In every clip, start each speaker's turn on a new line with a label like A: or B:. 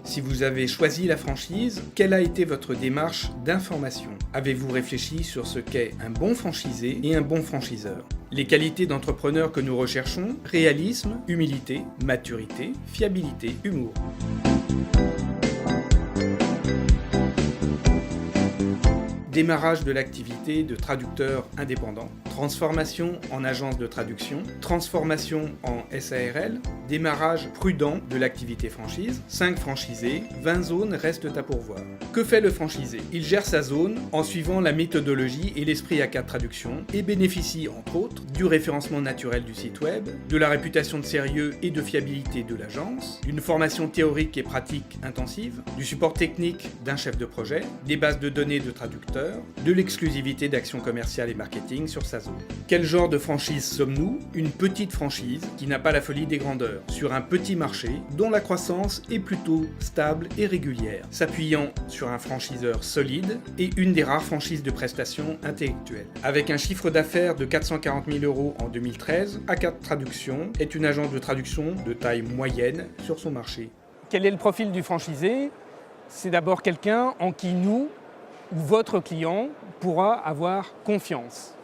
A: Si vous avez choisi la franchise, quelle a été votre démarche d'information? Avez-vous réfléchi sur ce qu'est un bon franchisé et un bon franchiseur? Les qualités d'entrepreneur que nous recherchons: réalisme, humilité, maturité, fiabilité, humour. Démarrage de l'activité de traducteur indépendant, transformation en agence de traduction, transformation en SARL, démarrage prudent de l'activité franchise, 5 franchisés, 20 zones restent à pourvoir. Que fait le franchisé? Il gère sa zone en suivant la méthodologie et l'esprit A4 Traduction et bénéficie entre autres du référencement naturel du site web, de la réputation de sérieux et de fiabilité de l'agence, d'une formation théorique et pratique intensive, du support technique d'un chef de projet, des bases de données de traducteurs, de l'exclusivité d'action commerciale et marketing sur sa zone. Quel genre de franchise sommes-nous? Une petite franchise qui n'a pas la folie des grandeurs, sur un petit marché dont la croissance est plutôt stable et régulière, s'appuyant sur un franchiseur solide et une des rares franchises de prestations intellectuelles. Avec un chiffre d'affaires de 440 000 € en 2013, A4 Traduction est une agence de traduction de taille moyenne sur son marché.
B: Quel est le profil du franchisé? C'est d'abord quelqu'un en qui nous, ou votre client, pourra avoir confiance.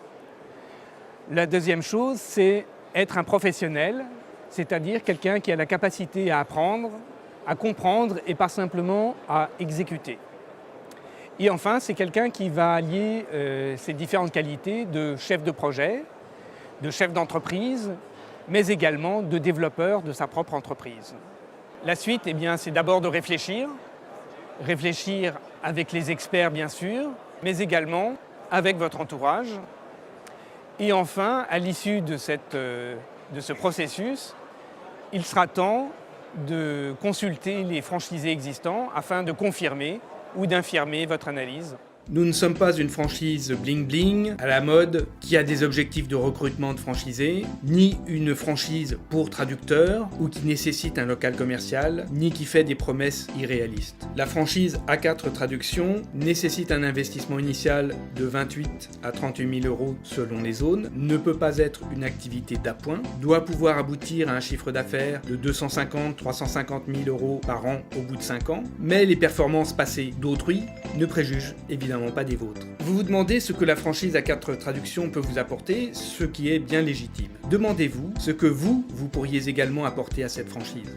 B: La deuxième chose, c'est être un professionnel, c'est-à-dire quelqu'un qui a la capacité à apprendre, à comprendre et pas simplement à exécuter. Et enfin, c'est quelqu'un qui va allier ces différentes qualités de chef de projet, de chef d'entreprise, mais également de développeur de sa propre entreprise. La suite, eh bien, c'est d'abord de réfléchir avec les experts bien sûr, mais également avec votre entourage. Et enfin, à l'issue de ce processus, il sera temps de consulter les franchisés existants afin de confirmer ou d'infirmer votre analyse.
A: Nous ne sommes pas une franchise bling-bling à la mode qui a des objectifs de recrutement de franchisés, ni une franchise pour traducteurs ou qui nécessite un local commercial, ni qui fait des promesses irréalistes. La franchise A4 Traduction nécessite un investissement initial de 28 à 38 000 € selon les zones, ne peut pas être une activité d'appoint, doit pouvoir aboutir à un chiffre d'affaires de 250 350 000 € par an au bout de 5 ans, mais les performances passées d'autrui ne préjugent évidemment pas des vôtres. Vous vous demandez ce que la franchise A4 Traduction peut vous apporter, ce qui est bien légitime. Demandez-vous ce que vous pourriez également apporter à cette franchise.